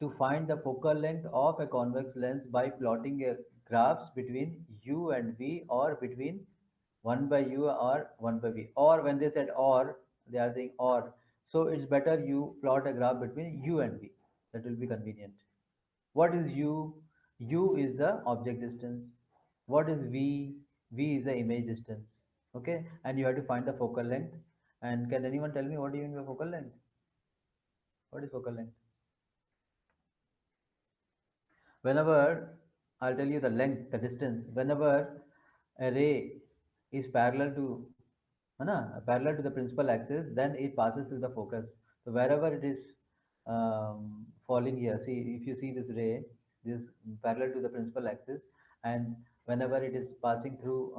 to find the focal length of a convex lens by plotting a graphs between u and v, or between 1 by u or 1 by v. Or when they said or, they are saying or, so it's better you plot a graph between u and v. That will be convenient. What is u? U is the object distance. What is v? V is the image distance. Okay, and you have to find the focal length. And can anyone tell me what do you mean by focal length? What is focal length? Whenever, I'll tell you the length, the distance. Whenever a ray is parallel to, parallel to the principal axis, then it passes through the focus. So wherever it is falling here, see, if you see this ray, this is parallel to the principal axis, and whenever it is passing through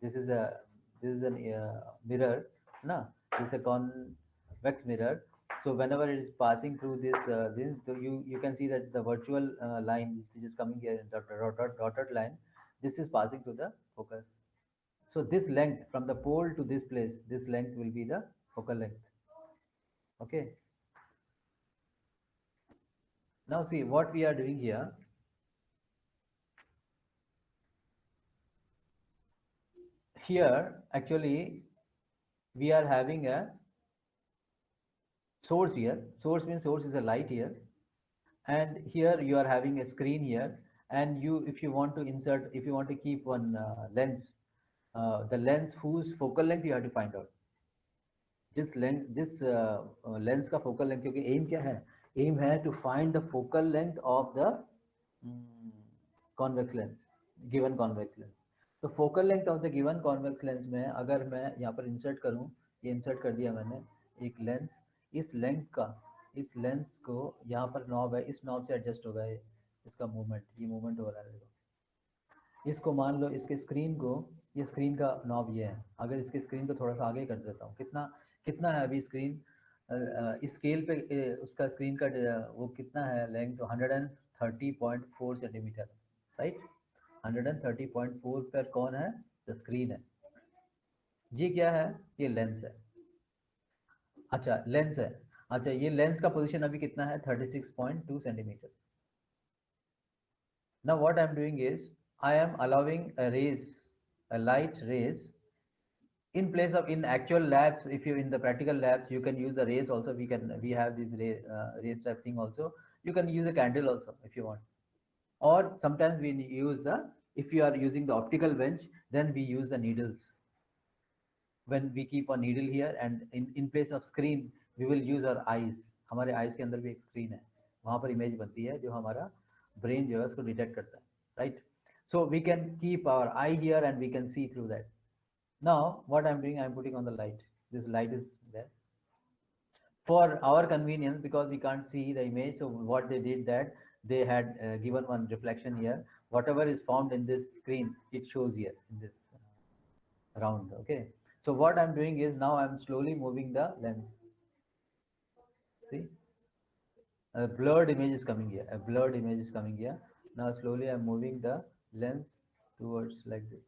this is a mirror, na? This is a convex mirror. So whenever it is passing through this, so you can see that the virtual line which is coming here in the dotted line, this is passing to the focus. So this length from the pole to this place, this length will be the focal length. Okay. Now see what we are doing here. Here actually we are having a source here. Source means source is a light here, and here you are having a screen here, and you, if you want to insert, if you want to keep one lens, the lens whose focal length you have to find out. This length, this lens का focal length, क्योंकि aim क्या है? Aim है to find the focal length of the convex lens, given convex lens. तो focal length of the given convex lens में अगर मैं यहाँ पर insert करूँ, ये insert कर दिया मैंने एक lens, इस length का, इस lens को यहाँ पर knob है, इस knob से adjust होगा ये, इसका movement, ये movement हो रहा है देखो. इसको मान लो, इसके स्क्रीन को, ये स्क्रीन का नॉब ये है. अगर इसके स्क्रीन को थोड़ा सा आगे कर देता हूँ, कितना कितना है अभी स्क्रीन, इस स्केल पे उसका स्क्रीन का वो कितना है लेंथ, 130.4 सेंटीमीटर, राइट. 130.4 पर कौन है? तो स्क्रीन है. ये क्या है? ये लेंस है. अच्छा लेंस है. अच्छा ये लेंस का पोजीशन अभी कितना है? 36.2 centimetre. Now what I am doing is I am allowing a rays, a light rays, in place of, in actual labs, if you in the practical labs you can use the rays also. We have this rays type thing also. You can use a candle also if you want, or sometimes we use the, if you are using the optical bench, then we use the needles. When we keep a needle here, and in place of screen we will use our eyes. हमारे eyes के अंदर भी एक screen है, वहाँ पर image बनती है जो हमारा brain जो है उसको detect करता है, right? So we can keep our eye here and we can see through that. Now what I'm doing, I'm putting on the light. This light is there for our convenience because we can't see the image. So what they did, that they had given one reflection here. Whatever is found in this screen, it shows here in this round. Okay. So what I'm doing is, now I'm slowly moving the lens. See, a blurred image is coming here. A blurred image is coming here. Now slowly I'm moving the lens towards like this.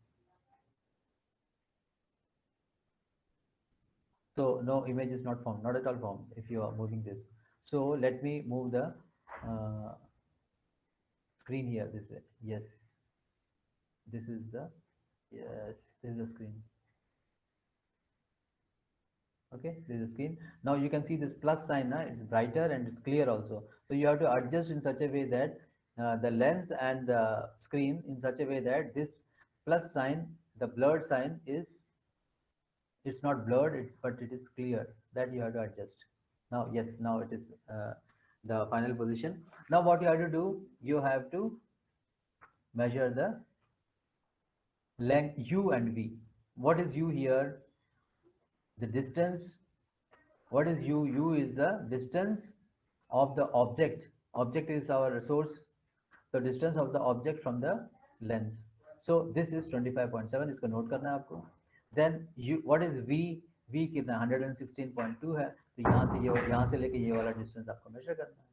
So no image is not formed, not at all formed if you are moving this. So let me move the screen here this way. Yes, this is the, yes, this is the screen. Okay, this is the screen. Now you can see this plus sign, it's brighter and it's clear also. So you have to adjust in such a way that the lens and the screen in such a way that this plus sign, the blurred sign is, it's not blurred, but it is clear. That you have to adjust. Now yes, now it is the final position. Now what you have to do, you have to measure the length u and v. What is u here? The distance. What is u? U is the distance of the object. Object is our source. The distance of the object from the lens. So this is 25.7. इसको note करना है आपको. Then u, what is v? V कितना 116.2 है. तो यहाँ से लेके ये वाला distance आपको measure करना है.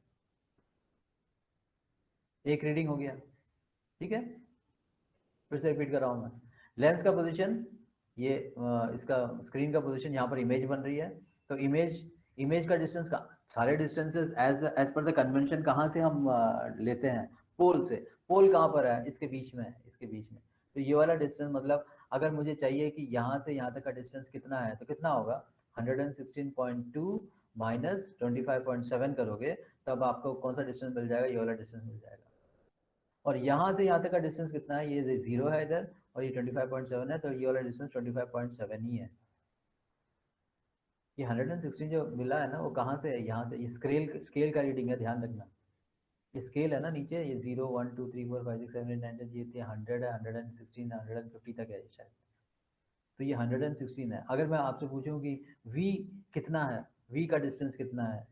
एक रीडिंग हो गया, ठीक है. फिर से रिपीट कर रहा हूँ मैं. लेंस का पोजीशन ये, इसका स्क्रीन का पोजीशन, यहाँ पर इमेज बन रही है. तो इमेज का डिस्टेंस का सारे distances as per the convention कहाँ से हम लेते हैं, पोल से। पोल कहाँ पर है, इसके बीच में है, इसके बीच में। तो ये वाला डिस्टेंस मतलब अगर मुझे चाहिए कि यहाँ से यहाँ तक का डिस्टेंस कितना है, तो कितना होगा 116.2 माइनस 25.7 करोगे तब आपको कौन सा डिस्टेंस मिल जाएगा, ये वाला डिस्टेंस मिल जाएगा। और यहाँ से यहाँ तक का डिस्टेंस कितना है, ये 0 है इधर और ये 25.7 है, तो ये वाला डिस्टेंस 25.7 ही है। ये 116 जो मिला है ना वो कहाँ से है, यहाँ से। ये स्केल का रीडिंग है, ध्यान रखना। ये स्केल है ना नीचे, ये 0 1 2 3 4 5 6 7 8 9 10, ये 100 है, 116 150 तक है शायद। तो ये 116 है। अगर मैं आपसे पूछूं कि v कितना है, v का डिस्टेंस कितना है,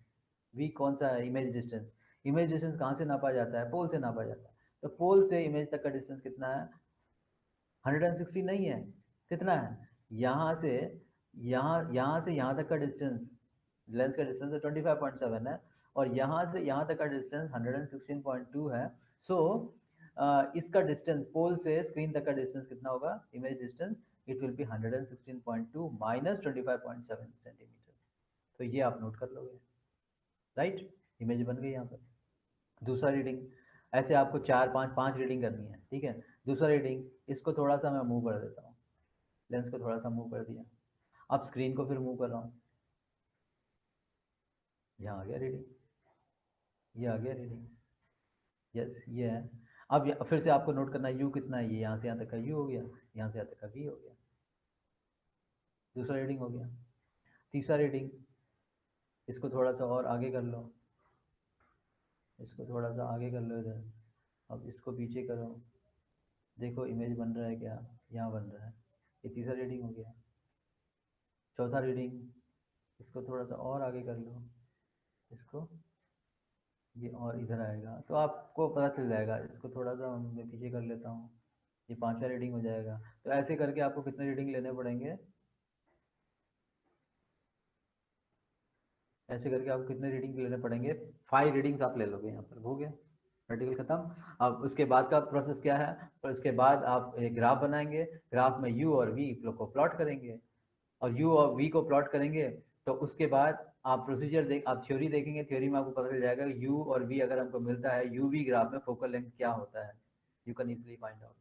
v कौन सा है, इमेज डिस्टेंस। इमेज डिस्टेंस कहाँ से नापा जाता है, पोल से नापा जाता है। तो पोल से इमेज तक का डिस्टेंस कितना है, 116 नहीं है, कितना है, यहाँ से यहाँ से यहाँ तक का डिस्टेंस, लेंस का डिस्टेंस 25.7 है और यहाँ से यहाँ तक का डिस्टेंस 116.2 है। सो इसका डिस्टेंस पोल से स्क्रीन तक का डिस्टेंस कितना होगा, image distance, it will be 116.2 minus 25.7 centimetre. तो ये आप नोट कर लोगे, राइट। इमेज बन गई यहाँ पर। दूसरा रीडिंग, ऐसे आपको 4 5 5 रीडिंग करनी है, ठीक है। दूसरा रीडिंग, इसको थोड़ा सा मैं मूव कर देता हूँ, लेंस को थोड़ा सा मूव कर दिया। अब स्क्रीन को फिर मूव कर रहा हूँ, यहाँ आ गया रीडिंग, ये आ गया रीडिंग, यस ये है। अब फिर से आपको नोट करना है यू कितना है, ये यहाँ से यहाँ तक का यू हो गया, यहाँ से यहाँ तक का वी हो गया। दूसरा रीडिंग हो गया। तीसरा रीडिंग, इसको थोड़ा सा और आगे कर लो, इसको थोड़ा सा आगे कर लो इधर। अब इसको पीछे करो, देखो इमेज बन रहा है क्या, यहाँ बन रहा है। ये तीसरा रीडिंग हो गया। चौथा रीडिंग, इसको थोड़ा सा और आगे कर लो, इसको ये और इधर आएगा तो आपको पता चल जाएगा। इसको थोड़ा सा मैं पीछे कर लेता हूँ, ये पांचवा रीडिंग हो जाएगा। तो ऐसे करके आपको कितने रीडिंग लेने पड़ेंगे, ऐसे करके आपको कितने रीडिंग लेने पड़ेंगे, 5 रीडिंग्स आप ले लोगे यहाँ पर, हो गया प्रैक्टिकल खत्म। अब उसके बाद का प्रोसेस क्या है, तो उसके बाद आप एक ग्राफ बनाएंगे, ग्राफ में यू और वी को प्लॉट करेंगे, और यू और वी को प्लॉट करेंगे तो उसके बाद आप प्रोसीजर देख, आप थ्योरी देखेंगे, थ्योरी में आपको पता चल जाएगा यू और वी अगर हमको मिलता है, यू वी ग्राफ में फोकल लेंथ क्या होता है, you can easily find out.